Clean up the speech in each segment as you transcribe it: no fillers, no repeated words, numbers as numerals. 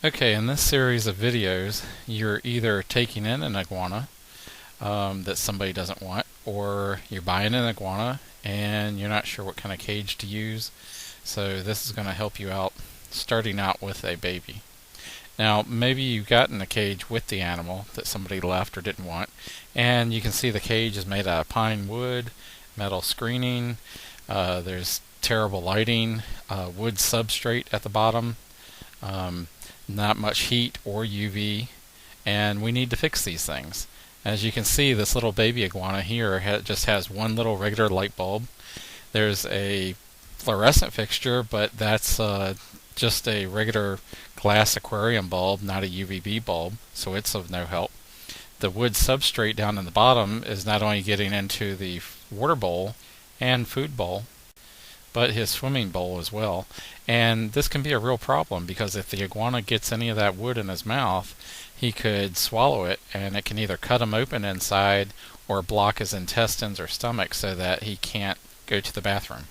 Okay, in this series of videos, you're either taking in an iguana that somebody doesn't want, or you're buying an iguana and you're not sure what kind of cage to use. So this is going to help you out starting out with a baby. Now, maybe you got in a cage with the animal that somebody left or didn't want, and you can see the cage is made out of pine wood, metal screening, there's terrible lighting, wood substrate at the bottom. Um, Not much heat or UV, and we need to fix these things. As you can see, this little baby iguana here just has one little regular light bulb. There's a fluorescent fixture, but that's just a regular glass aquarium bulb, not a UVB bulb, so it's of no help. The wood substrate down in the bottom is not only getting into the water bowl and food bowl, but his swimming bowl as well. And this can be a real problem because if the iguana gets any of that wood in his mouth, he could swallow it, and it can either cut him open inside or block his intestines or stomach so that he can't go to the bathroom.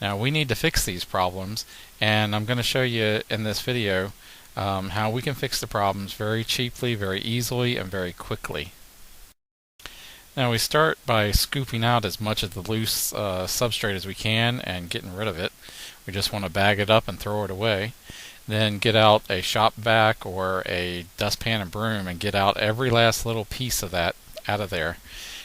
Now we need to fix these problems, and I'm going to show you in this video how we can fix the problems very cheaply, very easily, and very quickly. Now we start by scooping out as much of the loose substrate as we can and getting rid of it. We just want to bag it up and throw it away. Then get out a shop vac or a dustpan and broom and get out every last little piece of that out of there.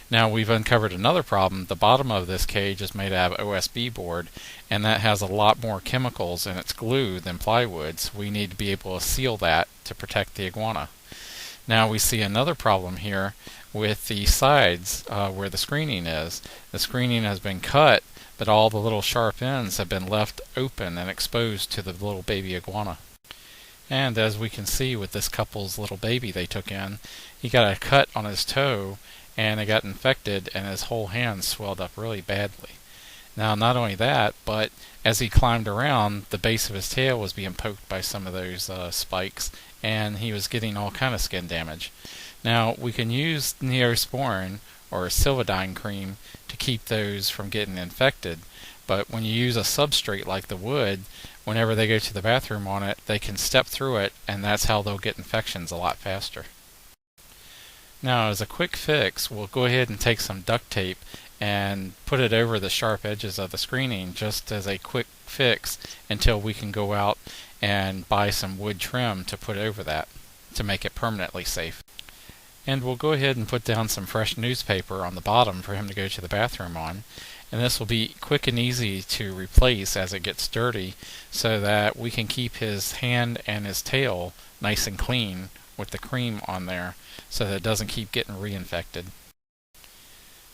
Now we've uncovered another problem. The bottom of this cage is made out of OSB board, and that has a lot more chemicals in its glue than plywood, so we need to be able to seal that to protect the iguana. Now we see another problem here with the sides where the screening is. The screening has been cut, but all the little sharp ends have been left open and exposed to the little baby iguana. And as we can see with this couple's little baby they took in, he got a cut on his toe and it got infected and his whole hand swelled up really badly. Now not only that, but as he climbed around, the base of his tail was being poked by some of those spikes, and he was getting all kind of skin damage. Now we can use Neosporin or Silvadine cream to keep those from getting infected, but when you use a substrate like the wood, whenever they go to the bathroom on it, they can step through it, and that's how they'll get infections a lot faster. Now as a quick fix, we'll go ahead and take some duct tape and put it over the sharp edges of the screening just as a quick fix until we can go out and buy some wood trim to put over that to make it permanently safe. And we'll go ahead and put down some fresh newspaper on the bottom for him to go to the bathroom on, and this will be quick and easy to replace as it gets dirty so that we can keep his hand and his tail nice and clean with the cream on there so that it doesn't keep getting reinfected.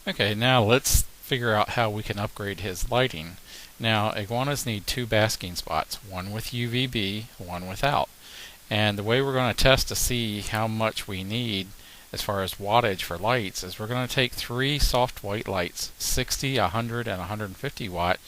Okay, now let's figure out how we can upgrade his lighting. Now iguanas need two basking spots, one with UVB, one without. And the way we're going to test to see how much we need as far as wattage for lights is we're going to take three soft white lights, 60, 100, and 150 watt,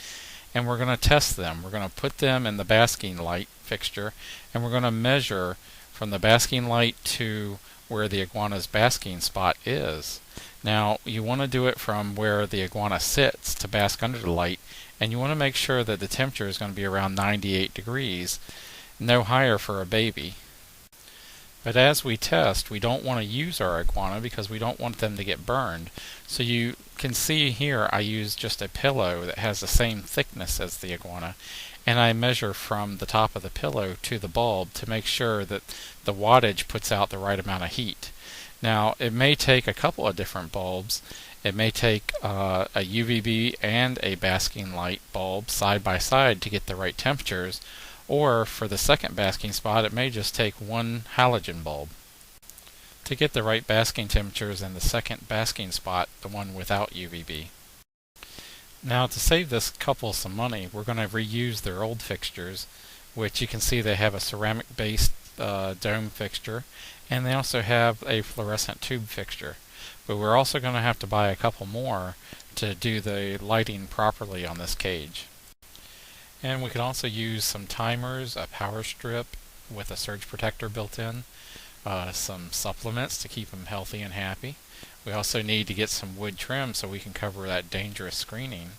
and we're going to test them. We're going to put them in the basking light fixture, and we're going to measure from the basking light to where the iguana's basking spot is. Now you want to do it from where the iguana sits to bask under the light, and you want to make sure that the temperature is going to be around 98 degrees, no higher for a baby. But as we test, we don't want to use our iguana because we don't want them to get burned. So you can see here I use just a pillow that has the same thickness as the iguana, and I measure from the top of the pillow to the bulb to make sure that the wattage puts out the right amount of heat. Now it may take a couple of different bulbs. It may take a UVB and a basking light bulb side by side to get the right temperatures, or for the second basking spot it may just take one halogen bulb to get the right basking temperatures in the second basking spot, the one without UVB. Now to save this couple some money, we're going to reuse their old fixtures, which you can see they have a ceramic based dome fixture, and they also have a fluorescent tube fixture. But we're also going to have to buy a couple more to do the lighting properly on this cage. And we can also use some timers, a power strip with a surge protector built in, some supplements to keep them healthy and happy. We also need to get some wood trim so we can cover that dangerous screening.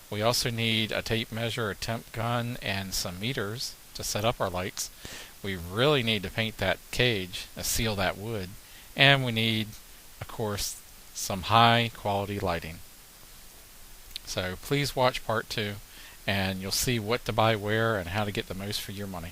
We also need a tape measure, a temp gun, and some meters to set up our lights. we really need to paint that cage, seal that wood, and we need, of course, some high quality lighting. So please watch part 2, and you'll see what to buy where and how to get the most for your money.